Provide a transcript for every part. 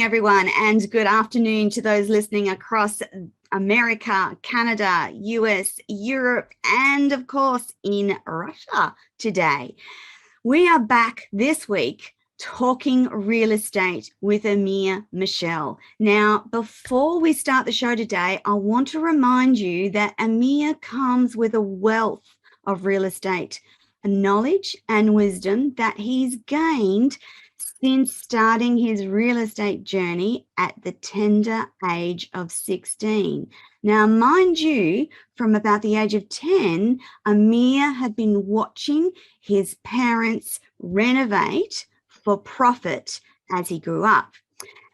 Everyone, and good afternoon to those listening across America, Canada, US, Europe, and of course in Russia today. We are back this week talking real estate with Amir Meshel. Now, before we start the show today, I want to remind you that Amir comes with a wealth of real estate knowledge and wisdom that he's gained since starting his real estate journey at the tender age of 16. Now, mind you, from about the age of 10, Amir had been watching his parents renovate for profit as he grew up.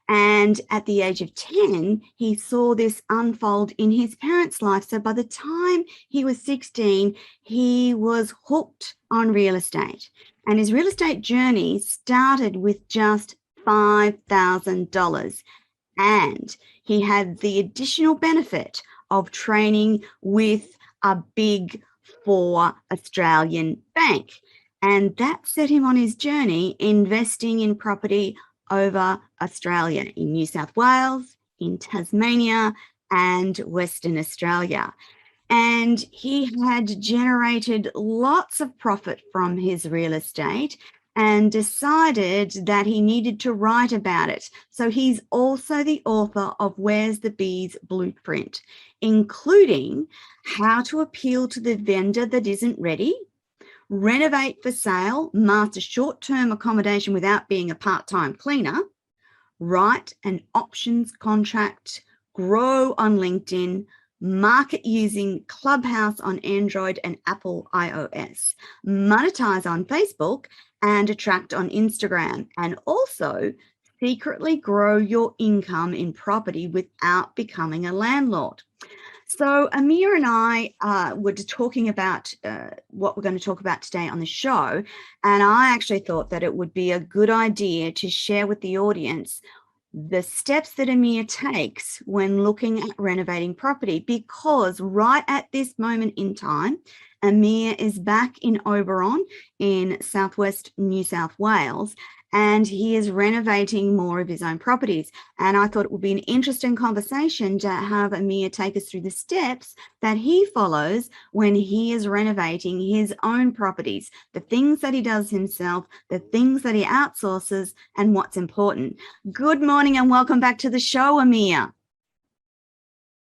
And at the age of 10, he saw this unfold in his parents' life. So by the time he was 16, he was hooked on real estate. And his real estate journey started with just $5,000. And he had the additional benefit of training with a big four Australian bank. And that set him on his journey investing in property over Australia, in New South Wales, in Tasmania, and Western Australia. And he had generated lots of profit from his real estate and decided that he needed to write about it. So he's also the author of Where's the Bees Blueprint, including how to appeal to the vendor that isn't ready, renovate for sale, master short-term accommodation without being a part-time cleaner, write an options contract, grow on LinkedIn, market using Clubhouse on Android and Apple iOS, monetize on Facebook and attract on Instagram, and also secretly grow your income in property without becoming a landlord. So Amir and I were talking about what we're going to talk about today on the show, and I actually thought that it would be a good idea to share with the audience the steps that Amir takes when looking at renovating property, because right at this moment in time, Amir is back in Oberon in southwest New South Wales, and he is renovating more of his own properties. And I thought it would be an interesting conversation to have Amir take us through the steps that he follows when he is renovating his own properties, the things that he does himself, the things that he outsources, and what's important. Good morning and welcome back to the show, Amir.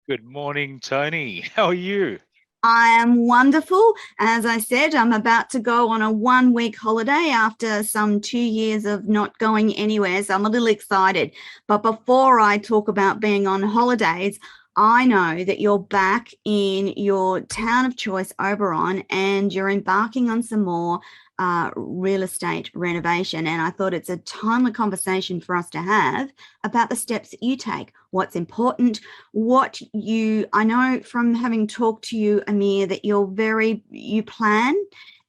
Good morning, Tony. How are you? I am wonderful. As I said, I'm about to go on a 1-week holiday after some 2 years of not going anywhere, so I'm a little excited. But before I talk about being on holidays, I know that you're back in your town of choice, Oberon, and you're embarking on some more real estate renovation. And I thought it's a timely conversation for us to have about the steps that you take, what's important, I know from having talked to you, Amir, that you plan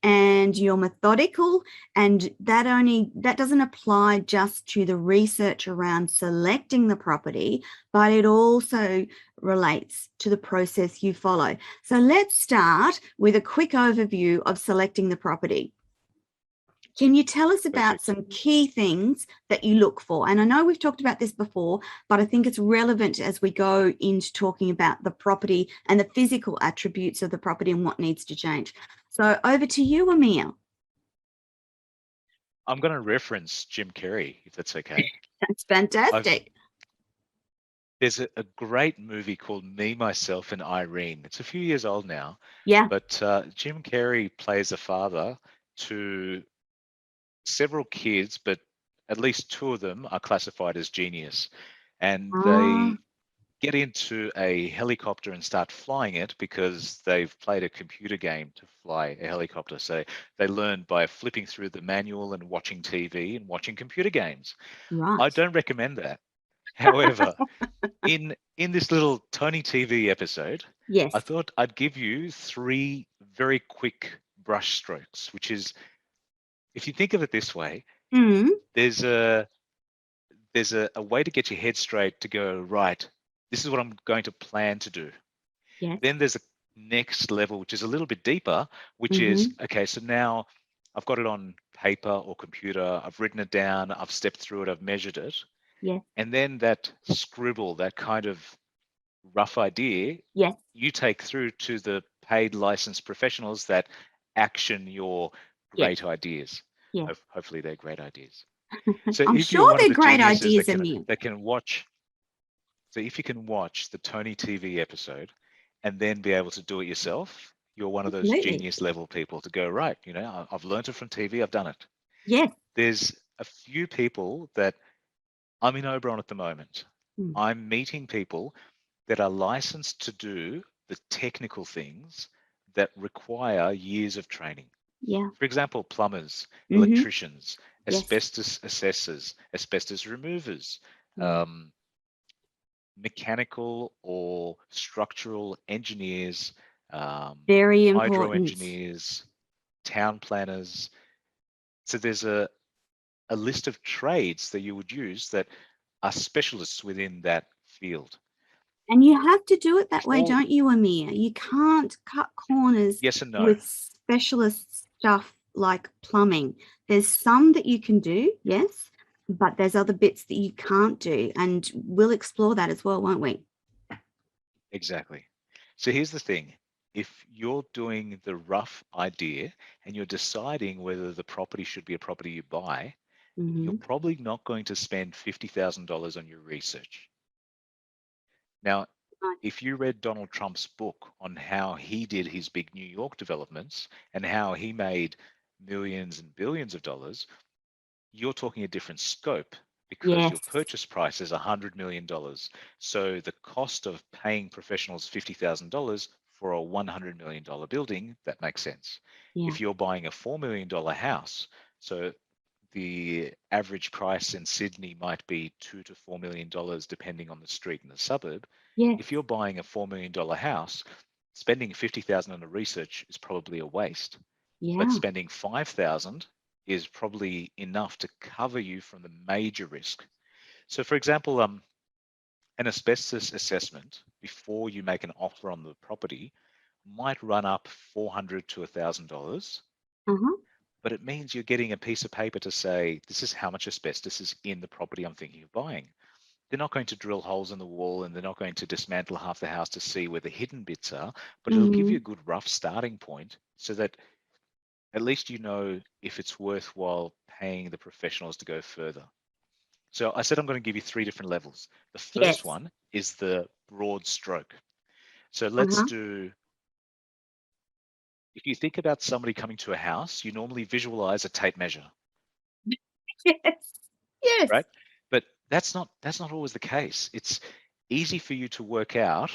and you're methodical, and that doesn't apply just to the research around selecting the property, but it also relates to the process you follow. So let's start with a quick overview of selecting the property. Can you tell us about some key things that you look for? And I know we've talked about this before, but I think it's relevant as we go into talking about the property and the physical attributes of the property and what needs to change. So over to you, Amir. I'm going to reference Jim Carrey, if that's okay. That's fantastic. There's a great movie called Me, Myself, and Irene. It's a few years old now. Yeah. But Jim Carrey plays a father to several kids, but at least 2 of them are classified as genius. and Ah, they get into a helicopter and start flying it because they've played a computer game to fly a helicopter. So they learn by flipping through the manual and watching TV and watching computer games. I right. don't recommend that. However, in this little Tony TV episode, I Yes. thought I'd give you 3 very quick brush strokes, which is, if you think of it this way, Mm, there's a way to get your head straight to go, right, this is what I'm going to plan to do. yes. Then there's a next level, which is a little bit deeper, which is, Mm-hmm. okay, so now I've got it on paper or computer, I've written it down, I've stepped through it, I've measured it. Yes. And then that scribble, that kind of rough idea, Yes. you take through to the paid licensed professionals that action your Yes. great ideas. Yes. Hopefully they're great ideas. So I'm if you're sure one of they're the great geniuses ideas, Amir. that can watch, so if you can watch the Tony TV episode and then be able to do it yourself, you're one of those Absolutely. genius level people to go, right, I've learned it from TV, I've done it. Yes. There's a few people that I'm in Oberon at the moment. Mm, I'm meeting people that are licensed to do the technical things that require years of training. yeah. For example, plumbers, Mm-hmm. electricians, Yes. asbestos assessors, asbestos removers, Yeah. um, mechanical or structural engineers, Very hydro important. engineers, town planners. So there's a list of trades that you would use that are specialists within that field. And you have to do it that way, Before, don't you, Amir? You can't cut corners yes and no. with specialist stuff like plumbing. There's some that you can do, yes, but there's other bits that you can't do. And we'll explore that as well, won't we? Exactly. So here's the thing. If you're doing the rough idea and you're deciding whether the property should be a property you buy, you're Mm-hmm. probably not going to spend $50,000 on your research. Now, Right. if you read Donald Trump's book on how he did his big New York developments and how he made millions and billions of dollars, you're talking a different scope because your Yes. purchase price is $100 million. So the cost of paying professionals $50,000 for a $100 million building, that makes sense. Yeah. If you're buying a $4 million house, so the average price in Sydney might be $2 to $4 million depending on the street and the suburb. Yes. If you're buying a $4 million house, spending 50,000 on a research is probably a waste, but Yeah. spending 5,000 is probably enough to cover you from the major risk. So for example, an asbestos assessment before you make an offer on the property might run up $400 to $1,000, Uh-huh. but it means you're getting a piece of paper to say, this is how much asbestos is in the property I'm thinking of buying. They're not going to drill holes in the wall and they're not going to dismantle half the house to see where the hidden bits are, but it'll give you Mm, a good rough starting point so that at least you know if it's worthwhile paying the professionals to go further. So I said I'm going to give you 3 different levels. The first yes. one is the broad stroke. So let's Uh-huh. do, if you think about somebody coming to a house, you normally visualize a tape measure, Yes. Yes. right? But that's not always the case. It's easy for you to work out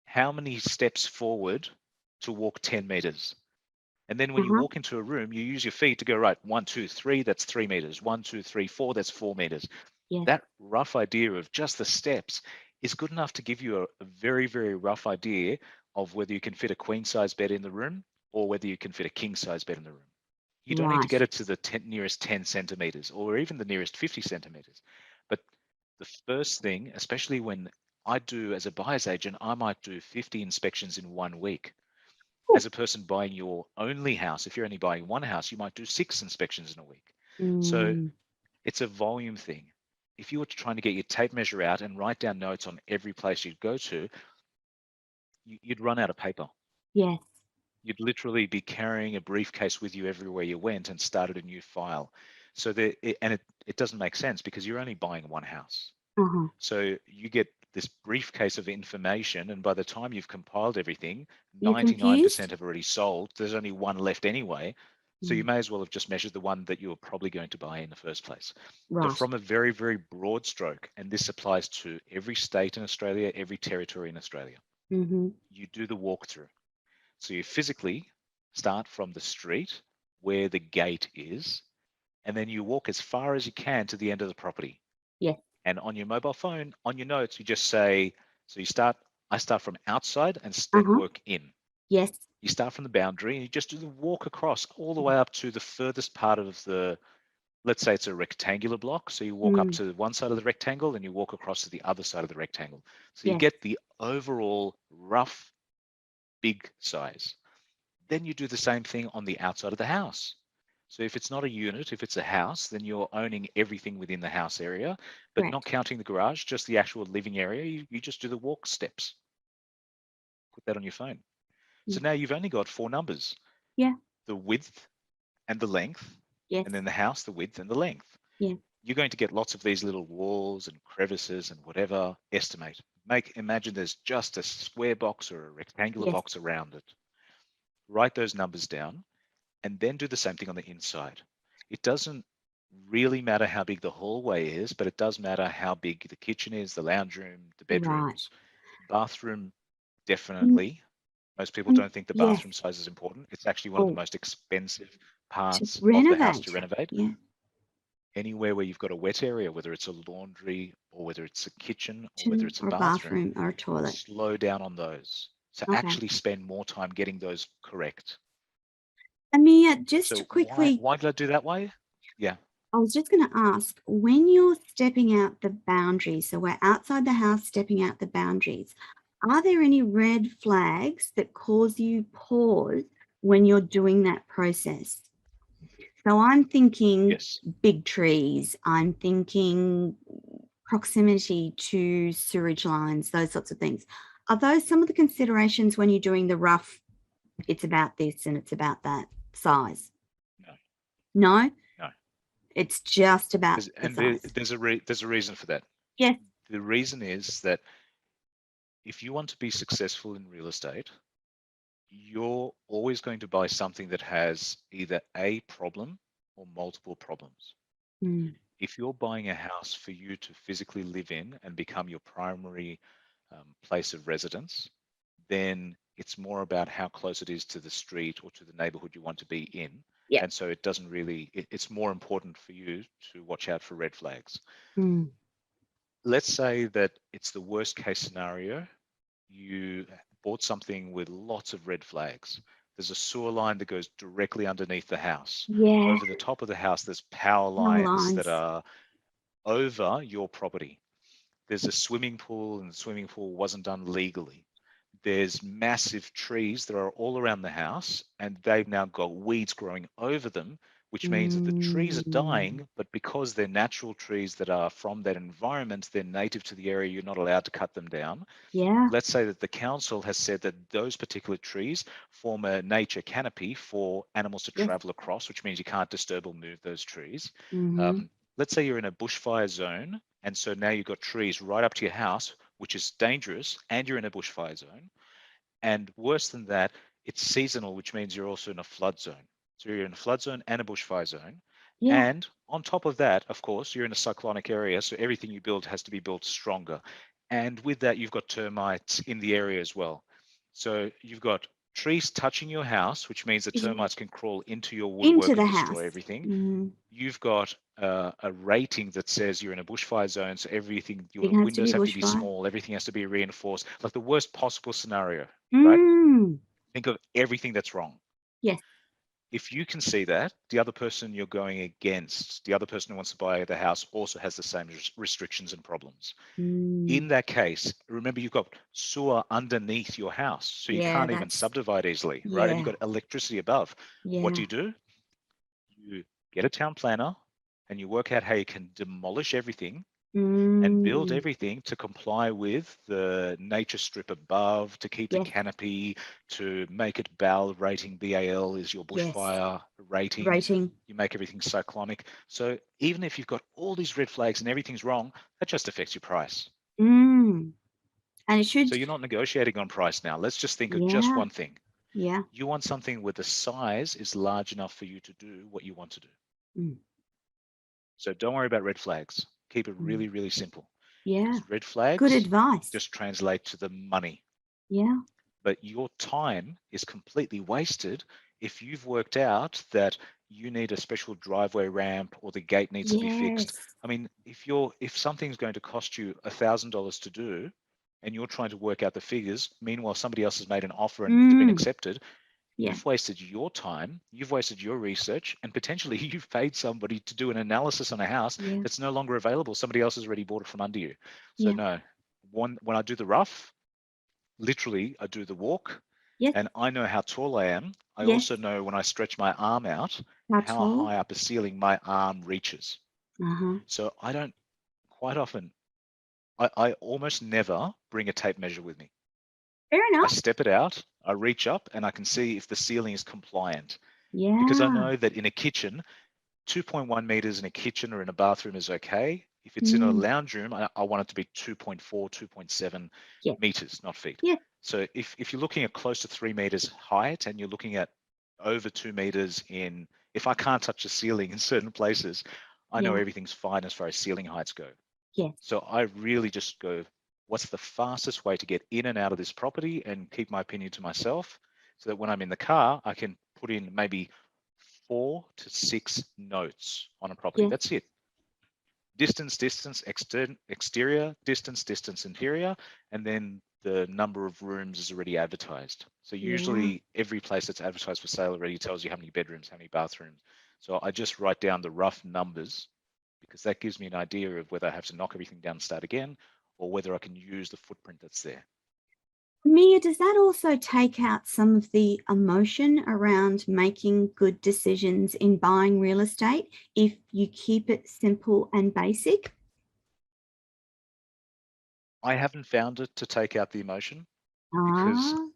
how many steps forward to walk 10 meters. And then when you Uh-huh. walk into a room, you use your feet to go, right, 1, 2, 3, that's 3 meters. 1, 2, 3, 4, that's 4 meters. Yes. That rough idea of just the steps is good enough to give you a very, very rough idea of whether you can fit a queen size bed in the room or whether you can fit a king size bed in the room. You don't need to Right. get it to the nearest 10 centimeters or even the nearest 50 centimeters. But the first thing, especially when I do as a buyer's agent, I might do 50 inspections in 1 week. Ooh. As a person buying your only house, if you're only buying one house, you might do 6 inspections in a week. So Mm, it's a volume thing. If you were trying to get your tape measure out and write down notes on every place you'd go to, you'd run out of paper. yes. You'd literally be carrying a briefcase with you everywhere you went and started a new file. So it doesn't make sense because you're only buying one house. Uh-huh. So you get this briefcase of information, and by the time you've compiled everything, You confused? 99% have already sold. There's only one left anyway. So you may as well have just measured the one that you were probably going to buy in the first place. So Right. from a very, very broad stroke, and this applies to every state in Australia, every territory in Australia, you do the walkthrough. So you physically start from the street where the gate is, and then you walk as far as you can to the end of the property. Yes. And on your mobile phone, on your notes, you just say, so I start from outside and then work in. Yes. You start from the boundary and you just do the walk across all the way up to the furthest part of the, let's say it's a rectangular block. So you walk up to one side of the rectangle and you walk across to the other side of the rectangle. So you get the overall rough, big size. Then you do the same thing on the outside of the house. So if it's not a unit, if it's a house, then you're owning everything within the house area, but not counting the garage, just the actual living area. You just do the walk steps. Put that on your phone. So now you've only got 4 numbers. Yeah. The width and the length, Yes. and then the house, the width and the length. Yeah. You're going to get lots of these little walls and crevices and whatever. Estimate. Imagine there's just a square box or a rectangular box around it. Write those numbers down and then do the same thing on the inside. It doesn't really matter how big the hallway is, but it does matter how big the kitchen is, the lounge room, the bedrooms, bathroom, definitely. Most people don't think the bathroom size is important. It's actually one of the most expensive parts of the house to renovate. Yeah. Anywhere where you've got a wet area, whether it's a laundry or whether it's a kitchen or whether it's a bathroom or a toilet. Slow down on those. So actually spend more time getting those correct. Amir, just quickly. Why did I do that way? Yeah. I was just going to ask, when you're stepping out the boundaries, so we're outside the house, stepping out the boundaries, are there any red flags that cause you pause when you're doing that process? So I'm thinking big trees, I'm thinking proximity to sewage lines, those sorts of things. Are those some of the considerations when you're doing the rough, it's about this and it's about that size? No? No? It's just about there's a reason for that. Yes. The reason is that if you want to be successful in real estate, you're always going to buy something that has either a problem or multiple problems. If you're buying a house for you to physically live in and become your primary place of residence, then it's more about how close it is to the street or to the neighborhood you want to be in. And so it doesn't really, it's more important for you to watch out for red flags. Let's say that it's the worst case scenario. You bought something with lots of red flags. There's a sewer line that goes directly underneath the house. Over the top of the house, there's power lines that are over your property. There's a swimming pool and the swimming pool wasn't done legally. There's massive trees that are all around the house and they've now got weeds growing over them, which means that the trees are dying, but because they're natural trees that are from that environment, they're native to the area, you're not allowed to cut them down. Let's say that the council has said that those particular trees form a nature canopy for animals to travel across, which means you can't disturb or move those trees. Let's say you're in a bushfire zone, and so now you've got trees right up to your house, which is dangerous, and you're in a bushfire zone. And worse than that, it's seasonal, which means you're also in a flood zone. So you're in a flood zone and a bushfire zone. And on top of that, of course, you're in a cyclonic area, so everything you build has to be built stronger. And with that, you've got termites in the area as well. So you've got trees touching your house, which means the termites can crawl into your woodwork and destroy everything. You've got a rating that says you're in a bushfire zone, so everything, your windows have to be small, everything has to be reinforced, like the worst possible scenario, right? Think of everything that's wrong. Yes. If you can see that, the other person you're going against, the other person who wants to buy the house also has the same restrictions and problems. In that case, remember you've got sewer underneath your house, so you can't even subdivide easily, right? And you've got electricity above. What do? You get a town planner and you work out how you can demolish everything and build everything to comply with the nature strip above, to keep the canopy, to make it BAL rating. BAL is your bushfire rating. You make everything cyclonic. So even if you've got all these red flags and everything's wrong, that just affects your price. And it should. So you're not negotiating on price now. Let's just think of just one thing. Yeah. You want something where the size is large enough for you to do what you want to do. Mm. So don't worry about red flags. Keep it Mm. really, really simple. Yeah. Because red Good flags advice. just translate to the money. Yeah. But your time is completely wasted if you've worked out that you need a special driveway ramp or the gate needs to be fixed. Yes. I mean, if something's going to cost you $1,000 to do and you're trying to work out the figures, meanwhile somebody else has made an offer and it's been accepted, Yeah. you've wasted your time, you've wasted your research, and potentially you've paid somebody to do an analysis on a house Yeah. that's no longer available. Somebody else has already bought it from under you. So Yeah. no, when I do the rough, literally I do the walk, Yes. and I know how tall I am. I Yes. also know when I stretch my arm out, How how tall? high up the ceiling my arm reaches. Uh-huh. So I don't quite often, I almost never bring a tape measure with me. Fair I enough. step it out, I reach up, and I can see if the ceiling is compliant. Because I Yeah. know that in a kitchen, 2.1 meters in a kitchen or in a bathroom is okay. If it's in a Mm. lounge room, I want it to be 2.4, 2.7 Yeah. meters, not feet. Yeah. So if you're looking at close to 3 meters height and you're looking at over 2 meters if I can't touch the ceiling in certain places, I know Yeah. everything's fine as far as ceiling heights go. Yes. So I really just go, what's the fastest way to get in and out of this property and keep my opinion to myself so that when I'm in the car, I can put in maybe 4 to 6 notes on a property. Yes. That's it. Distance, exterior, distance, interior, and then the number of rooms is already advertised. So Yeah. usually every place that's advertised for sale already tells you how many bedrooms, how many bathrooms. So I just write down the rough numbers because that gives me an idea of whether I have to knock everything down and start again or whether I can use the footprint that's there. Mia, does that also take out some of the emotion around making good decisions in buying real estate if you keep it simple and basic? I haven't found it to take out the emotion because Ah,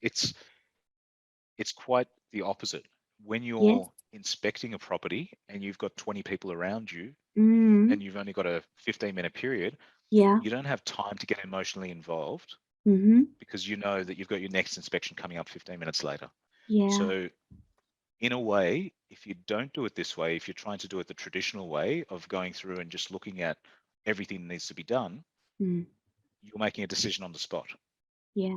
it's quite the opposite. When yes. you're inspecting a property and you've got 20 people around you Mm, and you've only got a 15-minute period, yeah. you don't have time to get emotionally involved Mm-hmm. because you know that you've got your next inspection coming up 15 minutes later. Yeah. So in a way, if you don't do it this way, if you're trying to do it the traditional way of going through and just looking at everything that needs to be done, Mm, you're making a decision on the spot. yeah.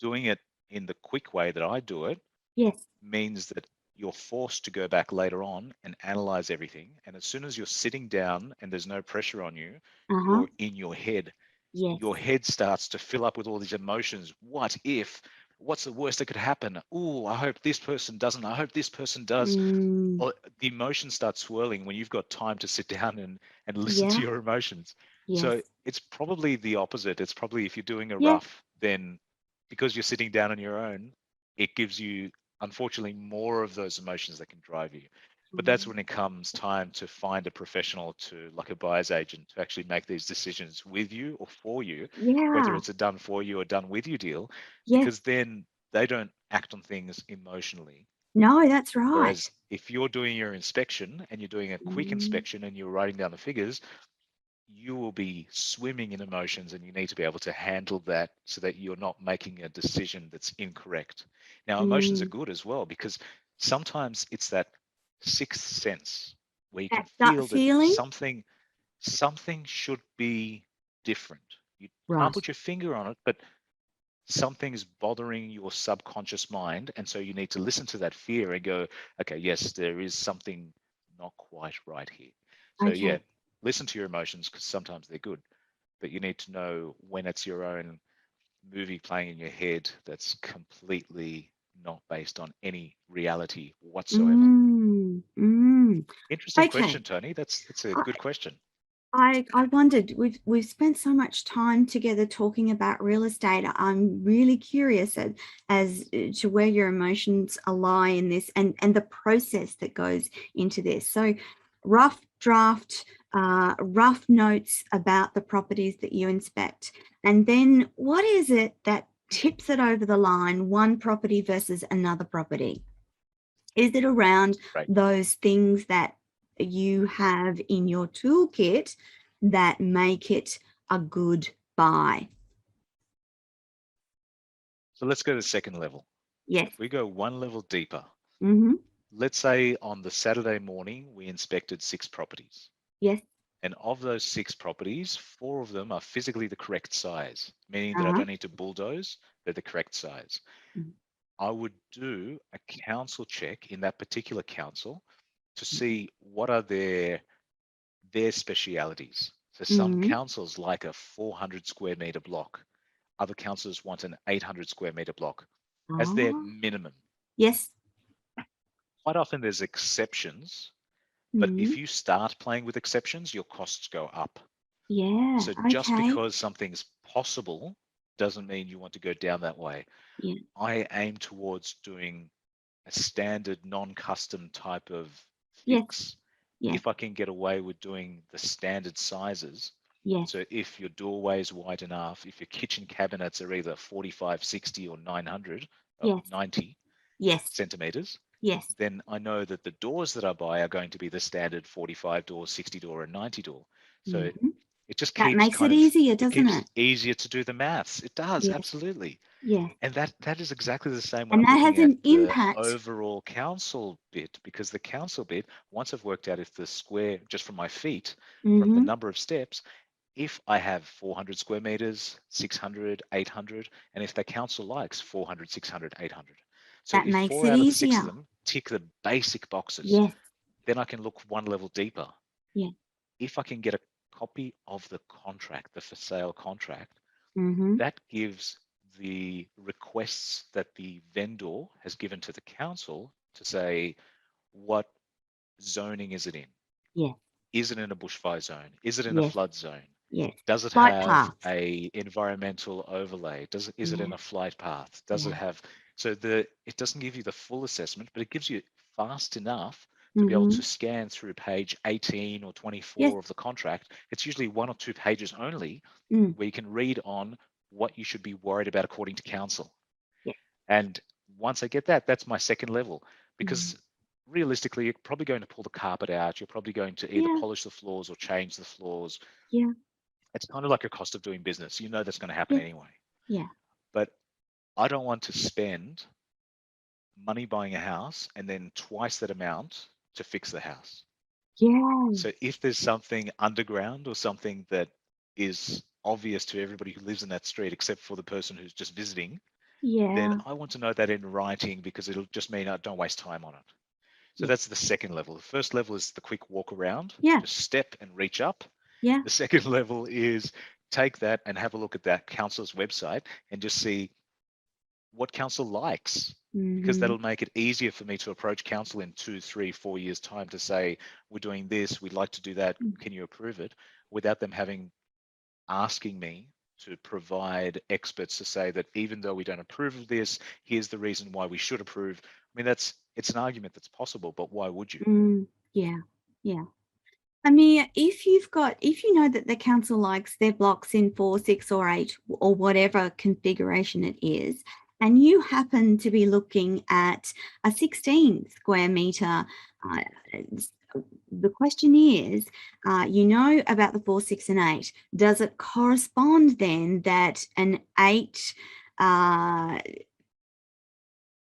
Doing it in the quick way that I do it Yes. means that you're forced to go back later on and analyze everything. And as soon as you're sitting down and there's no pressure on you, Uh-huh. you're in your head. Yes. Your head starts to fill up with all these emotions. What if? What's the worst that could happen? Oh, I hope this person doesn't. I hope this person does. Mm, Or the emotions start swirling when you've got time to sit down and listen to yeah. your emotions. Yes. So it's probably the opposite. It's probably if you're doing a Yeah. rough, then because you're sitting down on your own, it gives you, unfortunately, more of those emotions that can drive you. But that's when it comes time to find a professional to, like a buyer's agent, to actually make these decisions with you or for you, whether Yeah. it's a done for you or done with you deal, Yes. because then they don't act on things emotionally. No, that's right. Whereas if you're doing your inspection and you're doing a quick Mm, inspection and you're writing down the figures, you will be swimming in emotions and you need to be able to handle that so that you're not making a decision that's incorrect. Now, emotions are mm. good as well because sometimes it's that sixth sense where you can That gut feel that feeling? something should be different. You can't Right. put your finger on it, but something's bothering your subconscious mind. And so you need to listen to that fear and go, okay, yes, there is something not quite right here. So, yeah, Okay. listen to your emotions because sometimes they're good, but you need to know when it's your own movie playing in your head that's completely not based on any reality whatsoever. Mm, mm. Interesting Okay. question, Tony. That's a I, good question. I wondered, we've spent so much time together talking about real estate. I'm really curious as to where your emotions lie in this and the process that goes into this. So rough draft, rough notes about the properties that you inspect. And then what is it that tips it over the line, one property versus another property? Is it around Right. those things that you have in your toolkit that make it a good buy? So let's go to the second level. Yes. We go one level deeper. Mm-hmm. Let's say on the Saturday morning, we inspected 6 properties. Yes. And of those 6 properties, 4 of them are physically the correct size, meaning that I Uh-huh. don't need to bulldoze, they're the correct size. Mhm. I would do a council check in that particular council to see what are their specialities. So some Mm-hmm. councils like a 400 square meter block. Other councils want an 800 square meter block as their Oh, minimum. yes. Quite often there's exceptions, but Mm-hmm. if you start playing with exceptions, your costs go up. Yeah. So just Okay. because something's possible doesn't mean you want to go down that way. Yeah. I aim towards doing a standard non-custom type of Yes. fix Yes. if I can get away with doing the standard sizes. Yes. So if your doorway is wide enough, if your kitchen cabinets are either 45, 60 or 900 or Yes. 90 Yes. centimeters, Yes. then I know that the doors that I buy are going to be the standard 45 door, 60 door and 90 door. So Mm-hmm. it just That keeps makes it kind of, easier, it doesn't keeps it? it easier to do the maths. It does, Yes. absolutely. Yes. And that is exactly the same when And I'm that looking has at an the impact. overall council bit, because the council bit, once I've worked out if the square, just from my feet, from the Mm-hmm. number of steps, if I have 400 square meters, 600, 800, and if the council likes 400, 600, 800. So That if makes 4 it out of the 6 of easier. them tick the basic boxes, Yes. then I can look one level deeper. Yeah. If I can get a copy of the contract, the for sale contract, Mm-hmm. that gives the requests that the vendor has given to the council to say, what zoning is it in? Yes. Is it in a bushfire zone? Is it in a Yes. flood zone? Yes. Does it Flight have paths. a environmental overlay? Is it Yeah. in a flight path? Does it Yeah. have, so it doesn't give you the full assessment, but it gives you fast enough to be able Mm-hmm. to scan through page 18 or Yes. 24 of the contract. It's usually 1 or 2 pages only Mm. where you can read on what you should be worried about according to council. Yes. And once I get that, that's my second level, Mm. because realistically, you're probably going to pull the carpet out. You're probably going to either Yeah. polish the floors or change the floors. Yeah. It's kind of like a cost of doing business. You know that's going to happen Yes. anyway. Yeah. But I don't want to spend money buying a house and then twice that amount to fix the house. Yeah. So if there's something underground or something that is obvious to everybody who lives in that street, except for the person who's just visiting, then Yeah. I want to know that in writing, because it'll just mean I don't waste time on it. So Yeah. that's the second level. The first level is the quick walk around, Yeah. just step and reach up. Yeah. The second level is take that and have a look at that council's website and just see what council likes, because Mm-hmm. that'll make it easier for me to approach council in 2, 3, 4 years time to say, we're doing this, we'd like to do that, can you approve it, without them asking me to provide experts to say that even though we don't approve of this, here's the reason why we should approve. I mean, it's an argument that's possible, but why would you? Mm. Yeah. Yeah. I mean, if you know that the council likes their blocks in 4, 6, or 8, or whatever configuration it is, and you happen to be looking at a 16 square meter, the question is, you know about the 4, 6, and 8. Does it correspond then that an 8,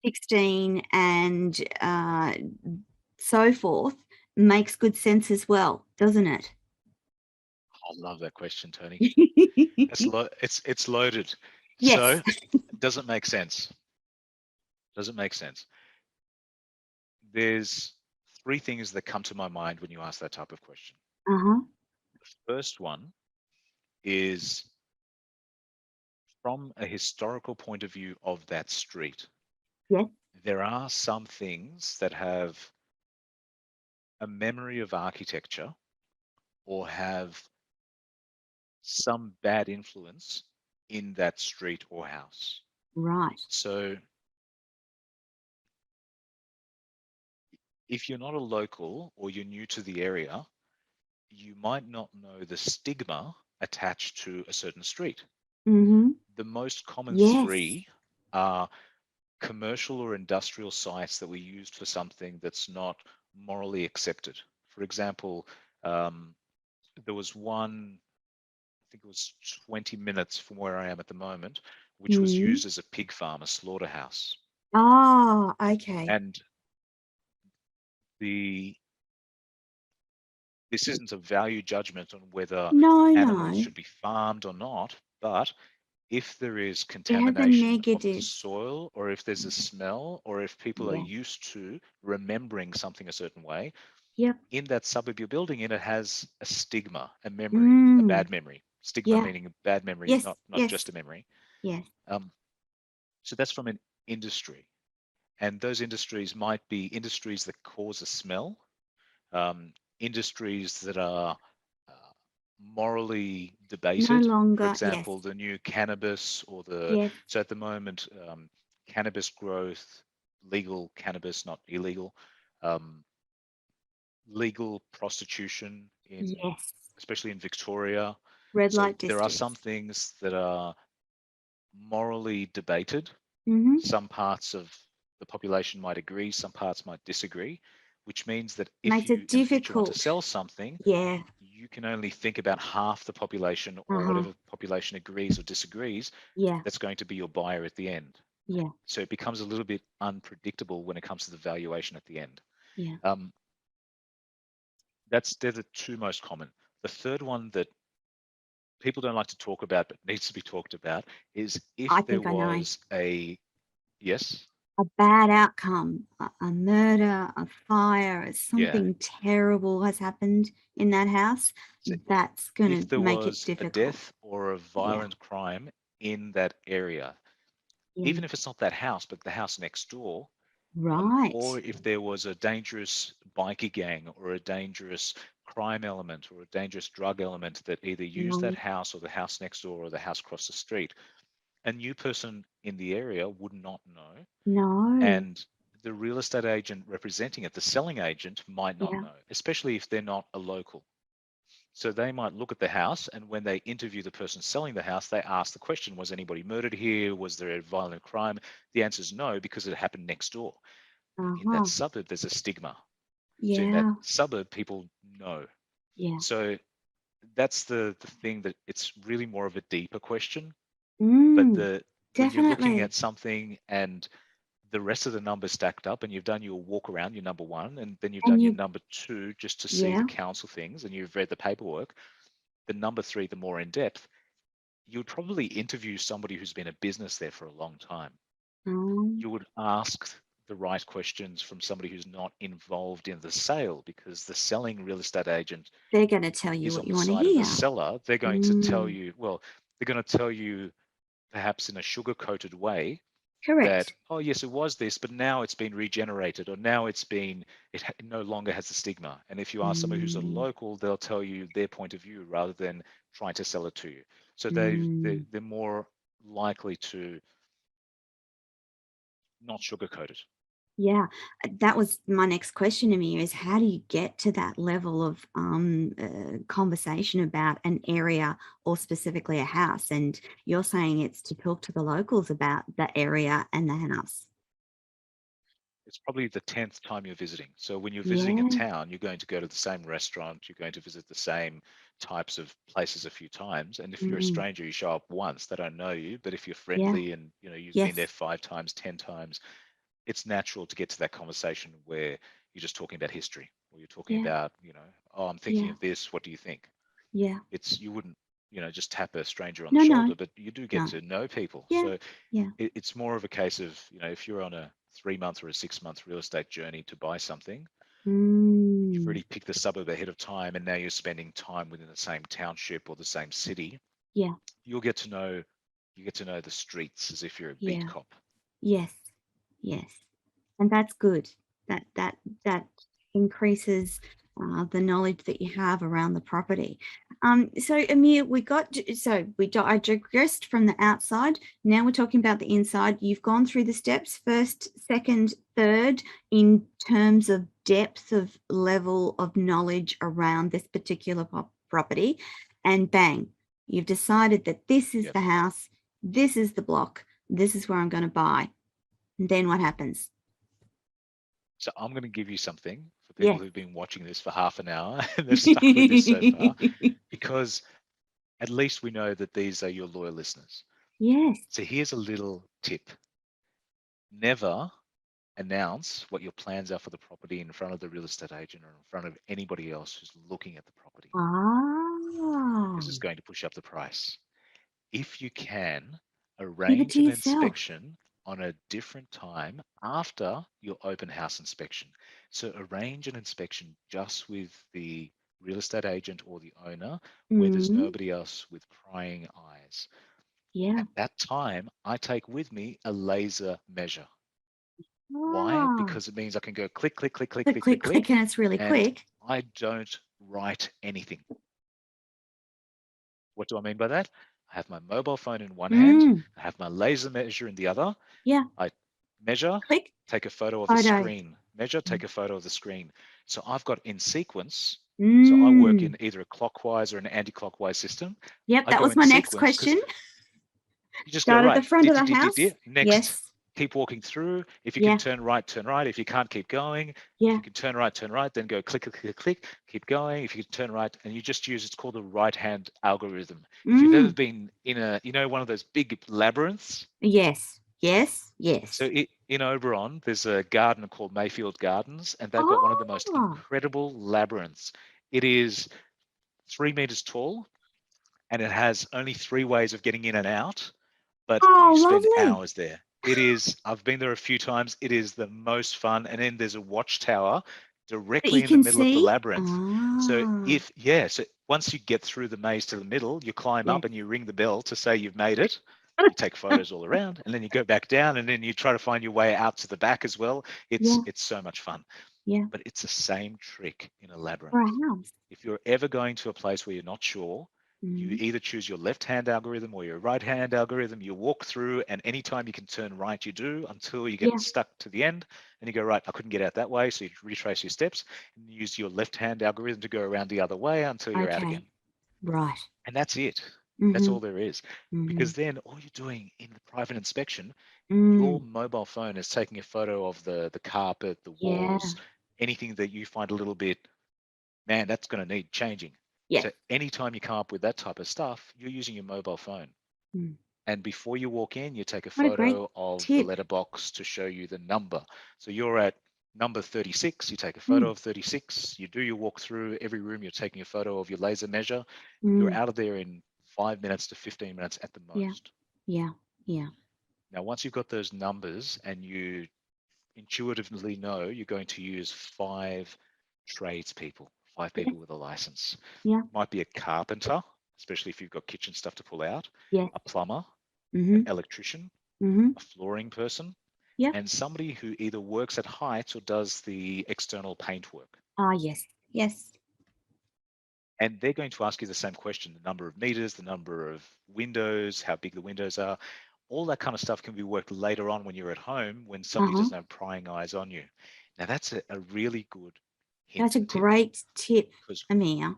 16, and so forth makes good sense as well, doesn't it? I love that question, Tony. It's loaded. Yes. So does it make sense? Does it make sense? There's 3 things that come to my mind when you ask that type of question. Uh-huh. The first one is, from a historical point of view of that street, Yes. there are some things that have a memory of architecture or have some bad influence in that street or house. Right. So if you're not a local or you're new to the area, you might not know the stigma attached to a certain street. Mm-hmm. The most common Yes. 3 are commercial or industrial sites that were used for something that's not morally accepted. For example, there was one, I think it was 20 minutes from where I am at the moment, which was Mm. used as a pig farm, a slaughterhouse. Oh, okay. And this isn't a value judgment on whether No, animals no. should be farmed or not, but if there is It has a contamination of the negative. soil, or if there's a smell, or if people are Yeah. used to remembering something a certain way, Yep. in that suburb you're building in, it has a stigma, a memory, a Mm. bad memory. Stigma Yeah. meaning a bad memory, Yes. not Yes. just a memory. Yes. Um, so that's from an industry. And those industries might be industries that cause a smell, industries that are morally No debated. For longer. Yes. example, the new cannabis, or Yes. so at the moment, cannabis growth, legal cannabis, not illegal, um, legal prostitution Yes. especially in Victoria. Red So light there are some districts. things that are morally debated. Mm-hmm. Some parts of the population might agree, some parts might disagree, which means that if Makes you it in the future want to difficult. sell something, Yeah. you can only think about half the population, or Uh-huh. whatever population agrees or disagrees, Yeah. that's going to be your buyer at the end. Yeah. So it becomes a little bit unpredictable when it comes to the valuation at the end. Yeah. Um, they're the two most common. The third one that people don't like to talk about but needs to be talked about is I if there think I know. was a yes, A bad outcome, a murder, a fire, yeah. something terrible has happened in that house. So That's going if to there make it was a difficult. death or a Yeah. violent crime in that area, Yeah. even if it's not that house, but the house next door, or Right. if there was a dangerous bikie gang, or a dangerous crime element, or a dangerous drug element that either used that No. house or the house next door or the house across the street, a new person in the area would not know. No. And the real estate agent representing it, the selling agent, might not Yeah. know, especially if they're not a local. So they might look at the house, and when they interview the person selling the house, they ask the question, was anybody murdered here? Was there a violent crime? The answer is no, because it happened next door. But in that Uh-huh. suburb, there's a stigma. So in that Yeah. suburb, people know. Yeah. So that's the thing, that it's really more of a deeper question. But Mm. the when you're looking at Definitely. something and the rest of the numbers stacked up, and you've done your walk around, your number one, and then you've And done your you, number two just to see the yeah. council things, and you've read the paperwork, the number three, the more in depth, you would probably interview somebody who's been a business there for a long time. Um, You would ask the right questions from somebody who's not involved in the sale, because the selling real estate agent they're going to tell you is what on you the want to side of the hear. seller. They're going to tell Mm. you, well, they're going to tell you perhaps in a sugar-coated way that, Correct. oh yes, it was this, but now it's been regenerated, or now it no longer has the stigma. And if you ask somebody who's a Mm. local, they'll tell you their point of view rather than trying to sell it to you. So Mm. they're more likely to not sugarcoat it. Yeah, that was my next question to me is how do you get to that level of conversation about an area or specifically a house? And you're saying it's to talk to the locals about the area and the house. It's probably the 10th time you're visiting. So when you're visiting a Yeah. town, you're going to go to the same restaurant, you're going to visit the same types of places a few times. And if you're a Mm. stranger, you show up once, they don't know you. But if you're Yeah. friendly and you've been there Yes. 5 times, 10 times, it's natural to get to that conversation where you're just talking about history, or you're talking Yeah. about, oh, I'm thinking Yeah. of this. What do you think? Yeah. You wouldn't, just tap a stranger on the No, no, shoulder, but you do get no. to know people. Yeah. So Yeah. it's more of a case of, if you're on a 3 month or a 6 month real estate journey to buy something, you've Mm. already picked the suburb ahead of time, and now you're spending time within the same township or the same city. Yeah. You'll get to know, the streets as if you're a beat Yeah. cop. Yes. Yes. And that's good. That increases the knowledge that you have around the property. So Amir, I digressed from the outside. Now we're talking about the inside. You've gone through the steps, first, second, third, in terms of depth of level of knowledge around this particular property, and bang, you've decided that this is Yep. the house, this is the block, this is where I'm going to buy. And then what happens? So I'm going to give you something for people Yes. who've been watching this for half an hour and they're stuck with this so far, because at least we know that these are your loyal listeners. Yes. So here's a little tip. never announce what your plans are for the property in front of the real estate agent or in front of anybody else who's looking at the property, because it's Ah, going to push up the price. If you can, keep it arrange to an yourself. inspection on a different time after your open house inspection. So arrange an inspection just with the real estate agent or the owner where there's Mm, nobody else with prying eyes. yeah. At that time, I take with me a laser measure. Why? Ah, Because it means I can go click, click, click, click, click, click, click, click, click, click, and it's really and quick. I don't write anything. What do I mean by that? I have my mobile phone in one hand, Mm, I have my laser measure in the other. yeah. I measure, Click, take a photo of the photo. screen, measure, take a photo of the screen. So I've got in sequence. So I work Mm. in either a clockwise or an anti-clockwise system. Yep, I that go was in my next sequence because question. you just go Start at the right, front of the house. next, Yes. keep walking through. If you can Yeah. turn right, turn right. If you can't, keep going. If Yeah. you can turn right, then go click, click, click, click, keep going. If you can turn right, and you just use, it's called the right-hand algorithm. If you've ever Mm. been in a, one of those big labyrinths, Yes. Yes. so Yes. in Oberon, there's a garden called Mayfield Gardens, and they've got one of the most Oh. incredible labyrinths. It is 3 meters tall, and it has only 3 ways of getting in and out, but you Oh, spend lovely. hours there. It is, I've been there a few times. It is the most fun. And then there's a watchtower That you directly in the can middle of the see. labyrinth. So Ah. so once you get through the maze to the middle, you climb Yes. up and you ring the bell to say you've made it. You take photos all around, and then you go back down, and then you try to find your way out to the back as well. It's Yeah. it's so much fun. Yeah. But it's the same trick in a For a labyrinth. house. If you're ever going to a place where you're not sure, you Mm. either choose your left hand algorithm or your right hand algorithm. You walk through, and anytime you can turn right, you do until you get Yeah. stuck to the end. And you go, right, I couldn't get out that way. So you retrace your steps and use your left hand algorithm to go around the other way until you're out Okay. again. Right. And that's it. That's Mm-hmm. all there is. Mm-hmm. Because then all you're doing in the private inspection, your Mm. mobile phone is taking a photo of the carpet, the Yeah. walls, anything that you find a little bit, man, that's going to need changing. Yeah. So anytime you come up with that type of stuff, you're using your mobile phone. Mm. And before you walk in, you take a What a great photo of the tip. letterbox to show you the number. So you're at number 36, you take a photo Mm. of 36, you do your walk through every room, you're taking a photo of your laser measure. You're Mm. out of there in 5 minutes to 15 minutes at the Yeah. most. Yeah. Yeah. Now, once you've got those numbers and you intuitively know you're going to use five tradespeople, five Yeah. people with a license. Yeah. Might be a carpenter, especially if you've got kitchen stuff to pull out, Yes. a plumber, an Mm-hmm. electrician, Mm-hmm. a flooring person, Yeah. and somebody who either works at heights or does the external paint work. Ah, yes. Yes. And they're going to ask you the same question: the number of meters, the number of windows, how big the windows are. All that kind of stuff can be worked later on when you're at home when somebody Uh-huh. doesn't have prying eyes on you. Now, that's a really good hint That's a and tip, great tip, because Amir.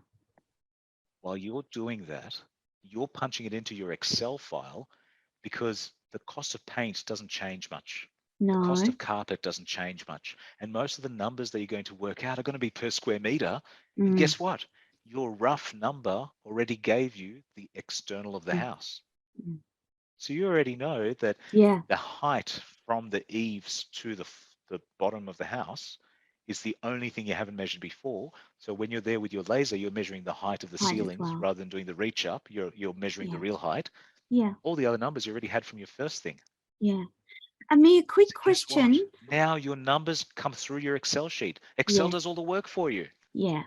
while you're doing that, you're punching it into your Excel file, because the cost of paint doesn't change much. The cost No. of carpet doesn't change much. And most of the numbers that you're going to work out are going to be per square meter. And Mm. guess what? Your rough number already gave you the external of the Mm. house. Mm. So you already know that Yeah. the height from the eaves to the bottom of the house is the only thing you haven't measured before. So when you're there with your laser, you're measuring the height of the Height as ceilings well. rather than doing the reach up. You're measuring the Yeah. real height. Yeah. All the other numbers you already had from your first thing. Yeah. Amir, quick So guess what? question. Now your numbers come through your Excel sheet. Excel Yes. does all the work for you. Yeah.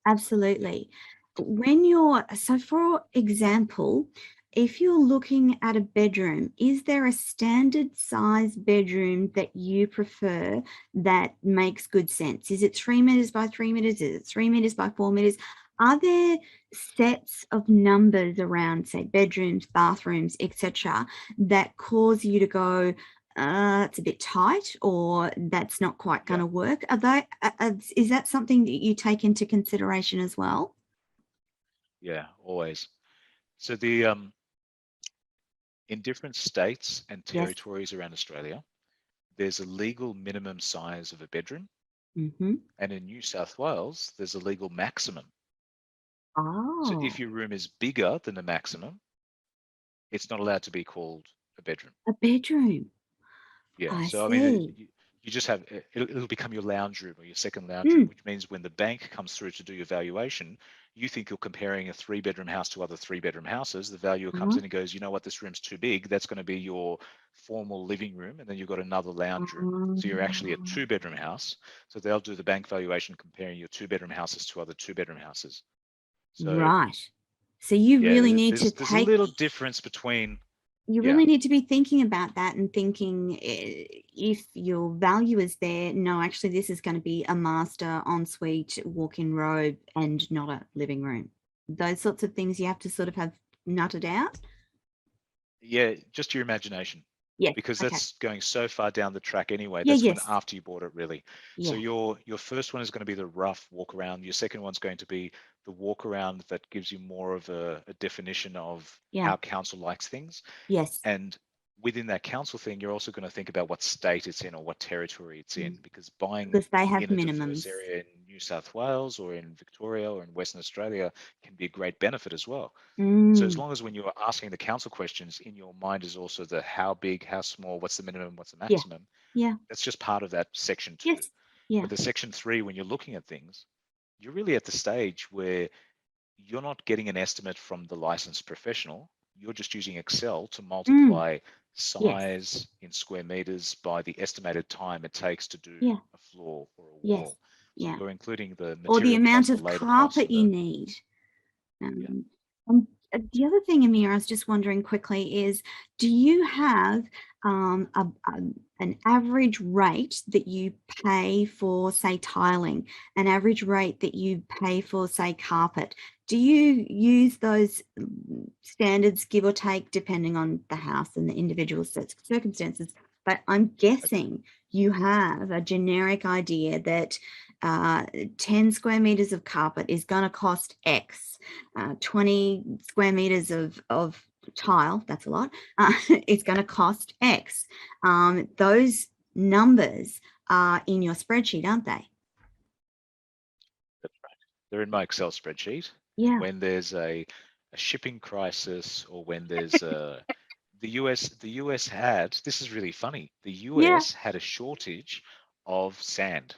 Absolutely. When you're, so for example, if you're looking at a bedroom, is there a standard size bedroom that you prefer that makes good sense? Is it 3 meters by 3 meters? Is it 3 meters by 4 meters? Are there sets of numbers around, say, bedrooms, bathrooms, etc., that cause you to go, it's a bit tight, or that's not quite going Yeah, to work? Are they, is that something that you take into consideration as well? yeah, always. So in different states and Yes. territories around Australia, there's a legal minimum size of a bedroom, Mm-hmm. and in New South Wales, there's a legal maximum. So if Oh, your room is bigger than the maximum, it's not allowed to be called a bedroom. a bedroom. Yeah. I So I mean, see. you just have it'll become your lounge room or your second lounge room, Mm. which means when the bank comes through to do your valuation, you think you're comparing a 3-bedroom house to other 3-bedroom houses. The valuer comes Uh-huh. in and goes, you know what, this room's too big. That's going to be your formal living room, and then you've got another lounge room. So you're actually a Um, 2-bedroom house. So they'll do the bank valuation comparing your 2-bedroom houses to other 2-bedroom houses. So right. So you yeah, really need to there's a take little difference between you yeah. really need to be thinking about that and thinking if your value is there, no, actually, this is going to be a master ensuite walk-in robe and not a living room. Those sorts of things you have to sort of have nutted out. Yeah, just your imagination, Yes. because Okay. that's going so far down the track anyway. Yeah. That's when Yes. after you bought it, really. So Yeah. your first one is going to be the rough walk around. Your second one's going to be the walk around that gives you more of a definition of Yeah. how council likes things. Yes. And within that council thing, you're also going to think about what state it's in or what territory it's in, Mm. because buying Because they have in a diverse minimums. area in New South Wales or in Victoria or in Western Australia can be a great benefit as well. So as Mm. long as when you're asking the council questions, in your mind is also the how big, how small, what's the minimum, what's the Yeah. maximum, Yeah. that's just part of that section 2. Yes. Yeah. But the section 3, when you're looking at things, you're really at the stage where you're not getting an estimate from the licensed professional. You're just using Excel to Mm. multiply Yes. size in square meters by the estimated time it takes to do Yeah. a floor or a Yes. wall. So Yeah. you're including the Or the material amount cost, the of labor cost, carpet and you the need. yeah. Um, the other thing, Amir, I was just wondering quickly is, do you have an average rate that you pay for, say, tiling, an average rate that you pay for, say, carpet? Do you use those standards, give or take, depending on the house and the individual circumstances? But I'm Okay. guessing you have a generic idea that 10 square meters of carpet is going to cost X. 20 square meters of tile, that's a lot, it's going to cost X. Those numbers are in your spreadsheet, aren't they? That's right. They're in my Excel spreadsheet. And Yeah. when there's a shipping crisis or when there's the US had, this is really funny, the Yeah. US had a shortage of sand,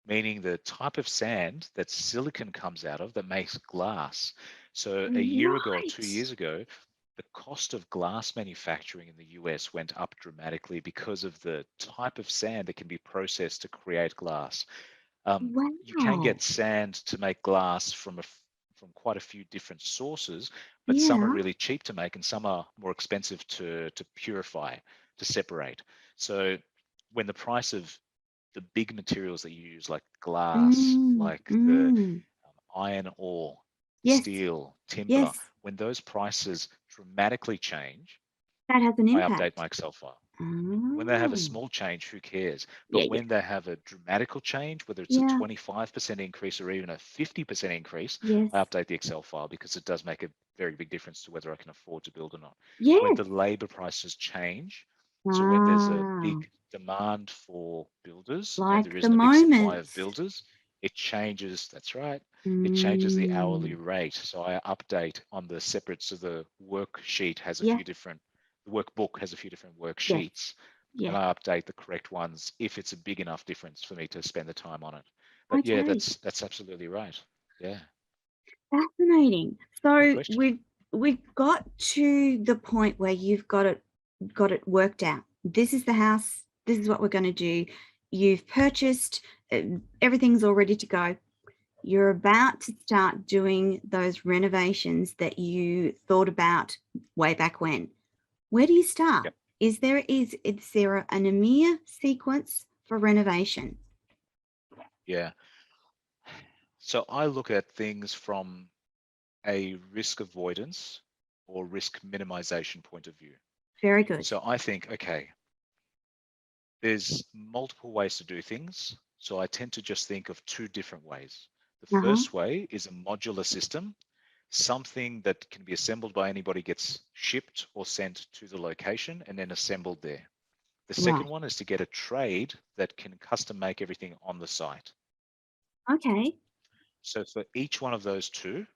meaning the type of sand that silicon comes out of that makes glass. So a year ago or Right. 2 years ago, the cost of glass manufacturing in the US went up dramatically because of the type of sand that can be processed to create glass. You can Wow. get sand to make glass from quite a few different sources, but some are Yeah. really cheap to make and some are more expensive to purify, to separate. So when the price of the big materials that you use, like glass, Mm, like the mm. iron ore, Yes. steel, timber, Yes. when those prices dramatically change, That has an I update impact. my Excel file. When they have a Oh. small change, who cares? Yeah. But Yeah. when they have a dramatical change, whether it's a Yeah. 25% increase or even a 50% increase, Yes. I update the Excel file because it does make a very big difference to whether I can afford to build or not. When Yes. the labor prices change, so when there's a Ah, big demand for builders and there like the isn't a big supply moment. of builders, it changes, that's right, it changes the hourly Mm. rate. So I update on the separate, so the worksheet has a Yeah. few different, the workbook has a few different Yes. worksheets and Yeah. I update the correct ones if it's a big enough difference for me to spend the time on it. But yeah, Okay. that's absolutely right. Yeah, Fascinating. good So question. we've got to the point where you've got it worked out. This is the house. This is what we're going to do. You've purchased, everything's all ready to go. You're about to start doing those renovations that you thought about way back when. Where do you start? Yep. Is there an Amir sequence for renovation? Yeah. So I look at things from a risk avoidance or risk minimization point of view. Very good. So I think, okay, there's multiple ways to do things. So I tend to just think of two different ways. The Uh-huh. first way is a modular system, something that can be assembled by anybody, gets shipped or sent to the location and then assembled there. The second Right. one is to get a trade that can custom make everything on the site. Okay. So for each one of those two,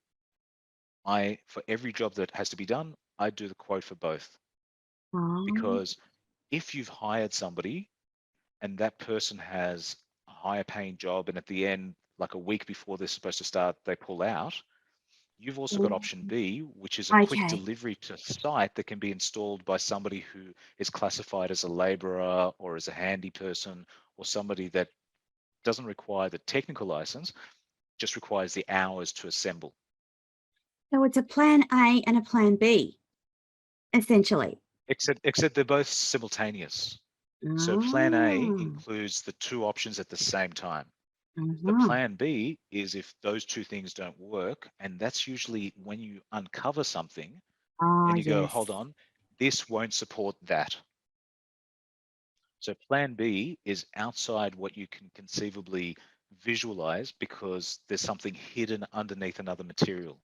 for every job that has to be done, I do the quote for both Oh, because If you've hired somebody and that person has a higher paying job, and at the end, like a week before they're supposed to start, they pull out, you've also got option B, which is a quick Okay. delivery to site that can be installed by somebody who is classified as a laborer or as a handy person, or somebody that doesn't require the technical license, just requires the hours to assemble. So it's a plan A and a plan B, essentially. Except they're both simultaneous. So plan A Ah, includes the two options at the same time. The uh-huh. plan B is if those two things don't work, and that's usually when you uncover something Ah, and you go, hold yes. on, this won't support that. So plan B is outside what you can conceivably visualize because there's something hidden underneath another material.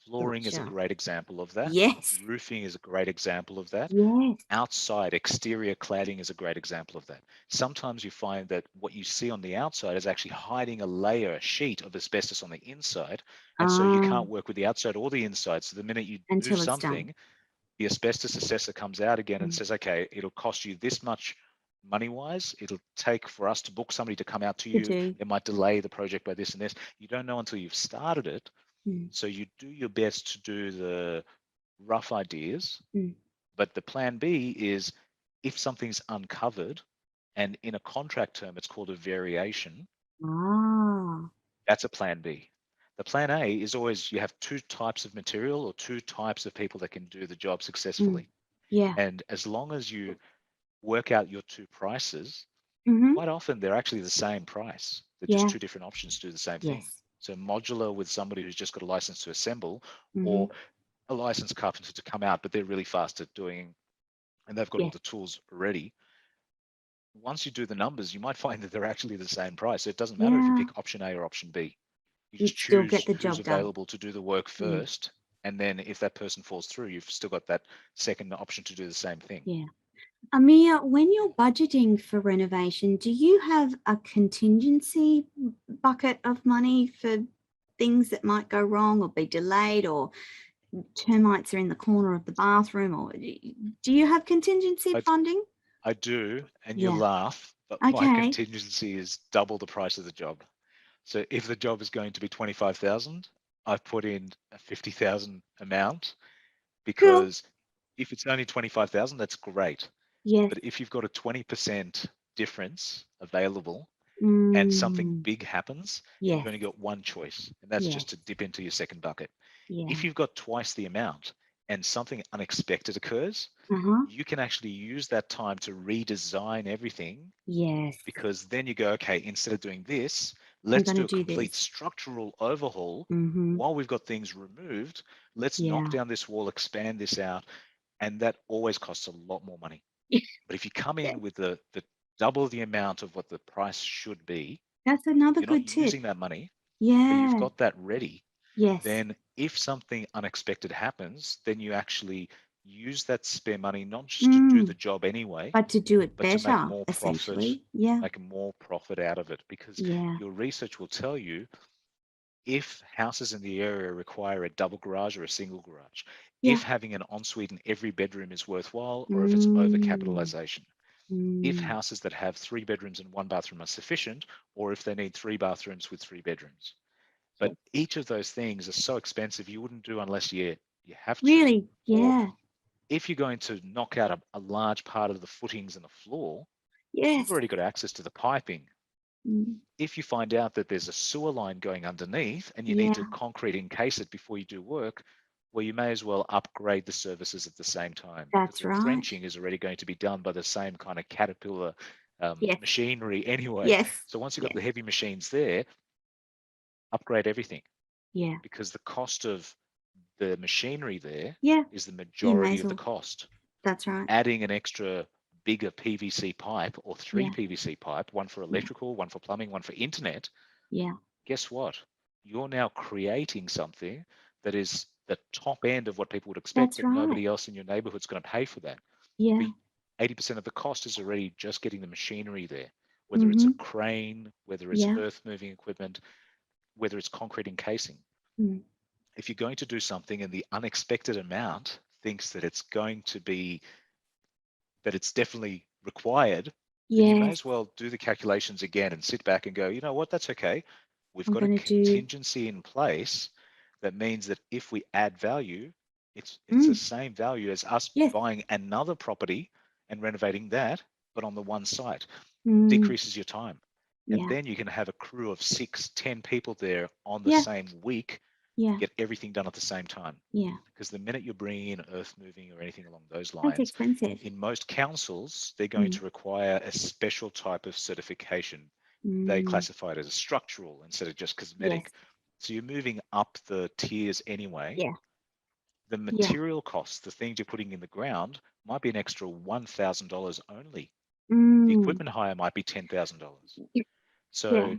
Flooring is a Gotcha. great example of that. Yes. Roofing is a great example of that. Yes. Outside exterior cladding is a great example of that. Sometimes you find that what you see on the outside is actually hiding a layer, a sheet of asbestos on the inside. And so you Ah, can't work with the outside or the inside. So the minute you do until it's done. something, the asbestos assessor comes out again and Mm. says, okay, it'll cost you this much money wise. It'll take for us to book somebody to come out to To you. do. It might delay the project by this and this. You don't know until you've started it. Mm. So you do your best to do the rough ideas. Mm. But the plan B is if something's uncovered, and in a contract term, it's called a variation, Ah. that's a plan B. The plan A is always you have two types of material or two types of people that can do the job Mm. successfully. Yeah. And as long as you work out your two prices, Mm-hmm. quite often they're actually the same price. They're just Yeah. two different options to do the same thing. Yes. So modular with somebody who's just got a license to assemble, Mm-hmm. or a licensed carpenter to come out, but they're really fast at doing and they've got all Yeah. the tools ready. Once you do the numbers, you might find that they're actually the same price. So it doesn't matter if you Yeah. pick option A or option B. You You'd just still get choose the who's job done. available to do the work Mm. first. And then if that person falls through, you've still got that second option to do the same thing. Yeah. Amir, when you're budgeting for renovation, do you have a contingency bucket of money for things that might go wrong or be delayed, or termites are in the corner of the bathroom, or do you have contingency I, funding? I do, and you Yeah. laugh, but my Okay. contingency is double the price of the job. So if the job is going to be 25,000, I've put in a 50,000 amount Cool. because if it's only 25,000, that's great. Yes. But if you've got a 20% difference available and something Mm. big happens, you've Yes. only got one choice, and that's Yes. just to dip into your second bucket. Yeah. If you've got twice the amount and something unexpected occurs, Uh-huh. you can actually use that time to redesign everything Yes. because then you go, okay, instead of doing this, I'm let's going to do a do complete this. structural overhaul. Mm-hmm. While we've got things removed, let's knock Yeah. down this wall, expand this out, and that always costs a lot more money. But if you come Yeah. in with the double the amount of what the price should be, That's another you're not good tip. using that money, but you've Yeah. got that ready. Yes. Then if something unexpected happens, then you actually use that spare money not just to do the Mm. job anyway, But to do it but to make better, more profit, essentially. Yeah. make more profit out of it. Because Yeah. your research will tell you if houses in the area require a double garage or a single garage, Yeah. if having an ensuite in every bedroom is worthwhile, or if it's Mm. overcapitalization, if Mm. houses that have 3 bedrooms and 1 bathroom are sufficient, or if they need 3 bathrooms with 3 bedrooms. But Yes. each of those things are so expensive you wouldn't do unless you have to. Really? Or Yeah. if you're going to knock out a large part of the footings and the floor, you've Yes. already got access to the piping. Mm. If you find out that there's a sewer line going underneath and you need to Yeah. concrete encase it before you do work, well, you may as well upgrade the services at the same time because That's the right. trenching is already going to be done by the same kind of Caterpillar Yes. machinery anyway. Yes. So once you've got Yes. the heavy machines there, upgrade everything Yeah. because the cost of the machinery there Yeah. is the You may majority as of the well. cost. That's right. Adding an extra bigger PVC pipe or three Yeah. PVC pipe, one for Yeah. electrical, one for plumbing, one for internet, Yeah. guess what? You're now creating something that is the top end of what people would expect, That's but right. nobody else in your neighborhood's going to pay for that. Yeah. But 80% of the cost is already just getting the machinery there, whether it's a Mm-hmm. crane, whether it's Yeah. earth moving equipment, whether it's concrete encasing. Mm. If you're going to do something and the unexpected amount thinks that it's going to be that it's definitely required, then you may Yes. as well do the calculations again and sit back and go, you know what, that's okay. We've I'm got a going to do, contingency in place that means that if we add value, it's the mm, same value as us yes. buying another property and renovating that, but on the one site. Mm, Decreases your time. And yeah. then you can have a crew of 6, 10 people there on the Yeah. same week Yeah. and get everything done at the same time. Yeah. Because the minute you're bringing in earth moving or anything along those That's lines, expensive. in most councils, they're going Mm, to require a special type of certification. They mm, classify it as structural instead of just yes. cosmetic. So you're moving up the tiers anyway. Yeah. The Yeah. material costs, the things you're putting in the ground, might be an extra $1,000 only. The Mm, equipment hire might be $10,000. yeah. So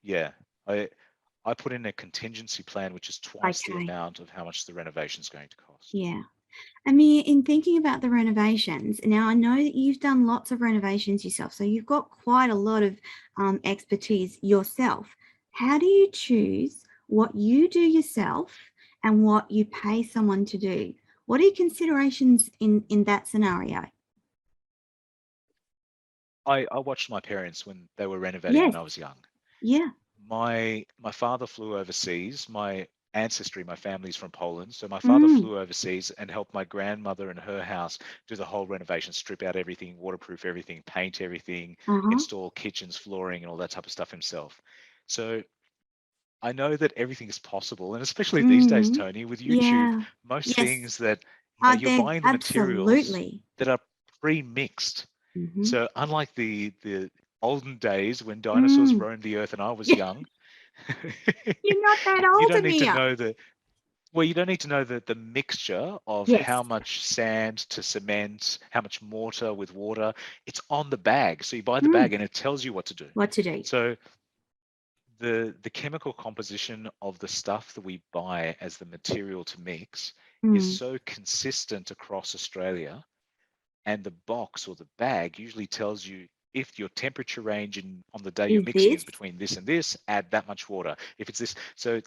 yeah, I put in a contingency plan, which is twice the Okay. amount of how much the renovation is going to cost. Yeah. I mean, in thinking about the renovations, now I know that you've done lots of renovations yourself, so you've got quite a lot of expertise yourself. How do you choose what you do yourself and what you pay someone to do? What are your considerations in that scenario? I watched my parents when they were renovating Yes. when I was young. Yeah. My father flew overseas. My ancestry, my family's from Poland. So my father Mm. flew overseas and helped my grandmother and her house do the whole renovation, strip out everything, waterproof everything, paint everything, Uh-huh. install kitchens, flooring, and all that type of stuff himself. So I know that everything is possible, and especially these days, Mm. Tony, with YouTube, Yeah. most Yes. things that you're They're buying the materials absolutely. that are pre-mixed. Mm-hmm. So unlike the olden days when dinosaurs Mm. roamed the earth and I was Yeah. young, You're not that you old, don't need to Amir. know the well, you don't need to know the mixture of Yes. how much sand to cement, how much mortar with water. It's on the bag. So you buy the Mm. bag and it tells you what to do. What to do. So the chemical composition of the stuff that we buy as the material to mix is Mm. so consistent across Australia, and the box or the bag usually tells you if your temperature range on the day you're Is mixing is this? between this and this, add that much water. If it's this, so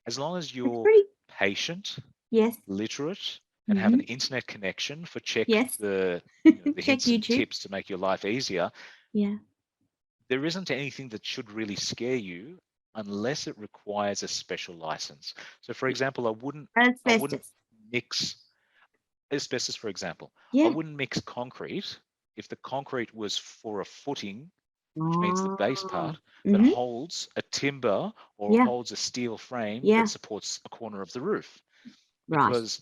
as long as It's you're pretty. patient, Yes. literate, and have an Mm-hmm. internet connection for check Yes. the Check hints and YouTube. tips to make your life easier, Yeah. there isn't anything that should really scare you unless it requires a special license. So for example, I wouldn't Asbestos. mix asbestos, for example. I Yeah. wouldn't mix concrete if the concrete was for a footing, which means the base Oh. part that Mm-hmm. holds a timber or Yeah. holds a steel frame that Yeah. supports a corner of the roof. Right. Because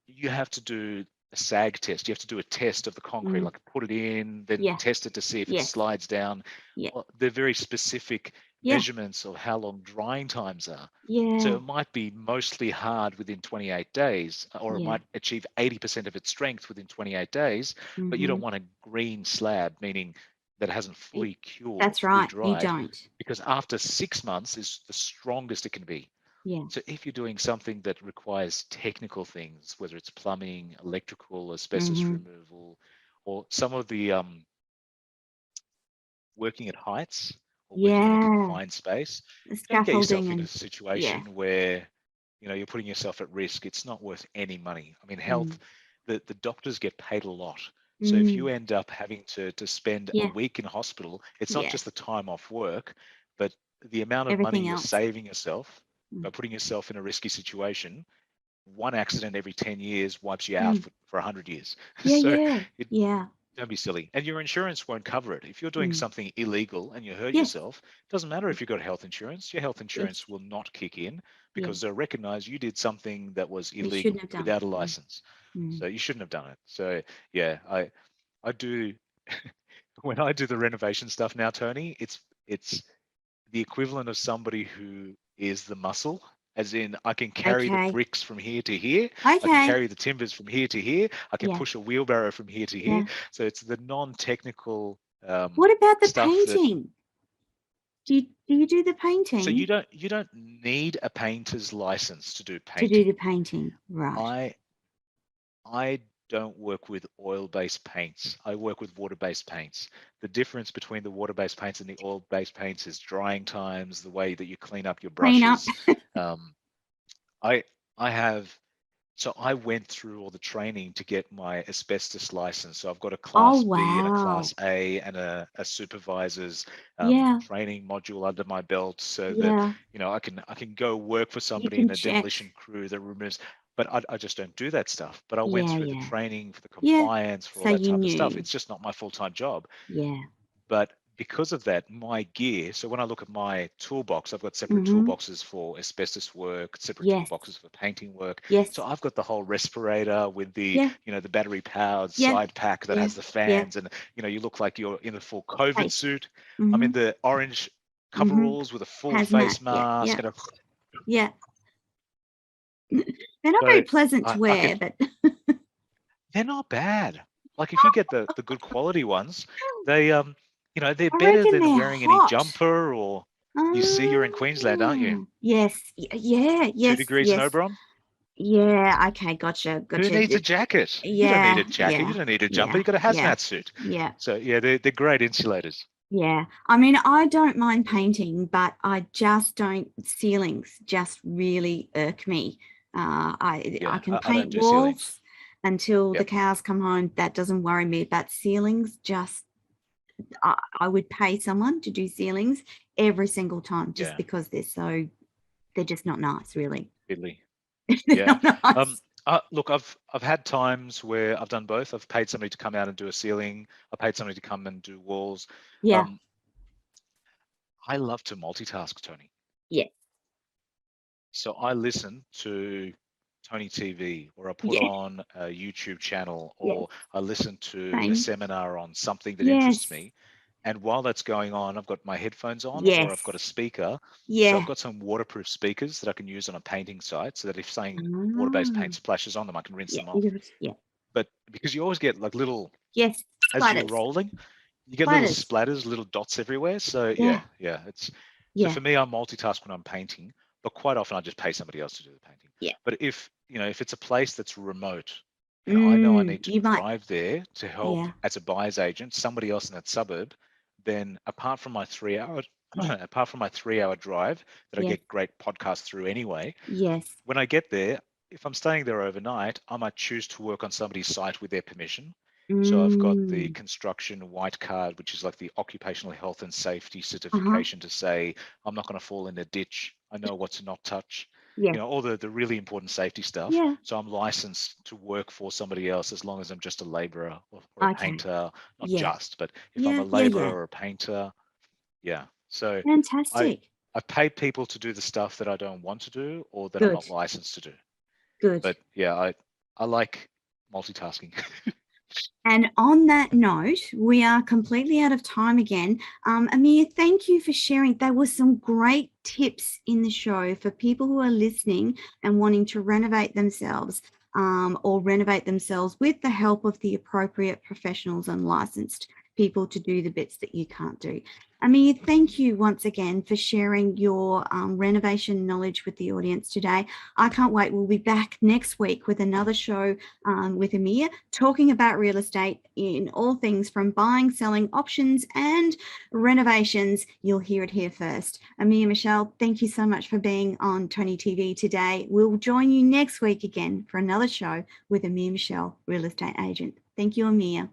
you have to do a sag test. You have to do a test of the concrete, Mm. like put it in, then Yeah. test it to see if it Yes. slides down. Yeah. Well, they're very specific Yeah. measurements of how long drying times are. So Yeah. it might be mostly hard within 28 days, or it Yeah. might achieve 80% of its strength within 28 days, but you Mm-hmm. don't want a green slab, meaning that hasn't fully cured or That's fully right. You dried, don't. because after 6 months is the strongest it can be. Yeah. So if you're doing something that requires technical things, whether it's plumbing, electrical, asbestos Mm-hmm. removal, or some of the working at heights or working in a Yeah. confined space, The you're going to get scaffolding yourself in a and yeah. situation where you're putting yourself at risk. It's not worth any money. I mean, Mm. health, the doctors get paid a lot. So if you Mm. end up having to spend a Yeah. week in hospital, it's not Yeah. just the time off work, but the amount of money Everything you're else. saving yourself Mm. by putting yourself in a risky situation. One accident every 10 years wipes you out Mm. for 100 years. Yeah. So Yeah. it, Yeah. don't be silly. And your insurance won't cover it. If you're doing Mm. something illegal and you hurt Yes. yourself, it doesn't matter if you've got health insurance. Your health Yes. insurance will not kick in Yeah. because they'll recognize you did something that was You shouldn't illegal have done. without a Mm. license. Mm. So you shouldn't have done it. So yeah, I do when I do the renovation stuff now, Tony, it's the equivalent of somebody who is the muscle, as in I can carry the Okay. bricks from here to here, I can Okay. carry the timbers from here to here, I can Yeah. push a wheelbarrow from here to here. Yeah. So it's the non-technical What about the stuff that. painting? Do you do the So painting you don't need a painter's license to do to do painting. the painting? Right. I I don't work with oil-based paints. I work with water-based paints. The difference between the water-based paints and the oil-based paints is drying times, the way that you clean up your Clean up. brushes. Um, I I have So I went through all the training to get my asbestos license. So I've got a Oh, Class B and a wow. Class A and a supervisor's Yeah. training module under my belt, so that Yeah. I can go work for You somebody in can a check. demolition crew that removes. But I just don't do that stuff. But I went Yeah. through the Yeah. training for the Yeah. compliance for all So that you type of stuff. knew. It's just not my full-time job. Yeah. But because of that, my gear, so when I look at my toolbox, I've got separate Mm-hmm. toolboxes for asbestos work, separate Yes. toolboxes for painting work. Yes. So I've got the whole respirator with the, Yeah. the battery powered Yeah. side pack that Yeah. has the Yeah. fans, and, you look like you're in a full COVID Face. suit. I'm Mm-hmm. in the orange Mm-hmm. coveralls with a full Hazmat. face Yeah. Yeah. mask. And Yeah. They're not very so pleasant to I wear, can, but they're not bad. Like if you get the good quality ones, they're I better reckon than they're wearing any hot. jumper or. You see, you're in Queensland, aren't you? Yes. Yeah. 2 Yes. degrees in Yes. Oberon. Yeah. Okay. Gotcha. Who Gotcha. needs a jacket? You don't need Yeah. a jacket. You Yeah. don't need a jumper. Yeah. You got a Yeah. hazmat suit. Yeah. So yeah, they're great insulators. Yeah. I mean, I don't mind painting, but I just don't, ceilings just really irk me. I Yeah, can I don't paint do ceilings. walls until the Yep. cows come home. That doesn't worry me, but ceilings just, I would pay someone to do ceilings every single time just Yeah, because they're just not nice, really. Italy. They're Yeah. not nice. Look, I've had times where I've done both. I've paid somebody to come out and do a ceiling. I paid somebody to come and do walls. Yeah. Um, I love to multitask, Tony. Yeah. So I listen to Tony TV, or I put Yeah. on a YouTube channel, Yes. or I listen to a Same. seminar on something that interests Yes. me. And while that's going on, I've got my headphones on, or Yes. I've got a speaker. So I've Yeah. got some waterproof speakers that I can use on a painting site, so that if saying water-based Ah. paint splashes on them, I can rinse Yeah. them off. Yeah. But because you always get like little, Yes. as you're Splatters. rolling, you get little Splatters. splatters, little dots everywhere. So Yeah. so Yeah. for me, I multitask when I'm painting, but quite often I just pay somebody else to do the painting. Yeah. But if it's a place that's remote and I know I need to You might. drive there to help Yeah. as a buyer's agent, somebody else in that suburb, then apart from my 3 hour drive that I Yes. get great podcasts through anyway, Yes. when I get there, if I'm staying there overnight, I might choose to work on somebody's site with their permission. So I've got the construction white card, which is like the occupational health and safety Uh-huh. certification to say I'm not going to fall in a ditch. I know what to not touch. Yeah. All the really important safety stuff. Yeah. So I'm licensed to work for somebody else as long as I'm just a laborer or a Okay. painter, not Yeah. just, but if I'm a Yeah. laborer or a painter, yeah. So I Fantastic. I pay people to do the stuff that I don't want to do or that I'm Good. not licensed to do. Good. But yeah, I like multitasking. And on that note, we are completely out of time again. Amir, thank you for sharing. There were some great tips in the show for people who are listening and wanting to renovate themselves, or renovate themselves with the help of the appropriate professionals and licensed people to do the bits that you can't do. Amir, thank you once again for sharing your renovation knowledge with the audience today. I can't wait. We'll be back next week with another show with Amir, talking about real estate in all things from buying, selling, options, and renovations. You'll hear it here first. Amir Meshel, thank you so much for being on Tony TV today. We'll join you next week again for another show with Amir Meshel, real estate agent. Thank you, Amir.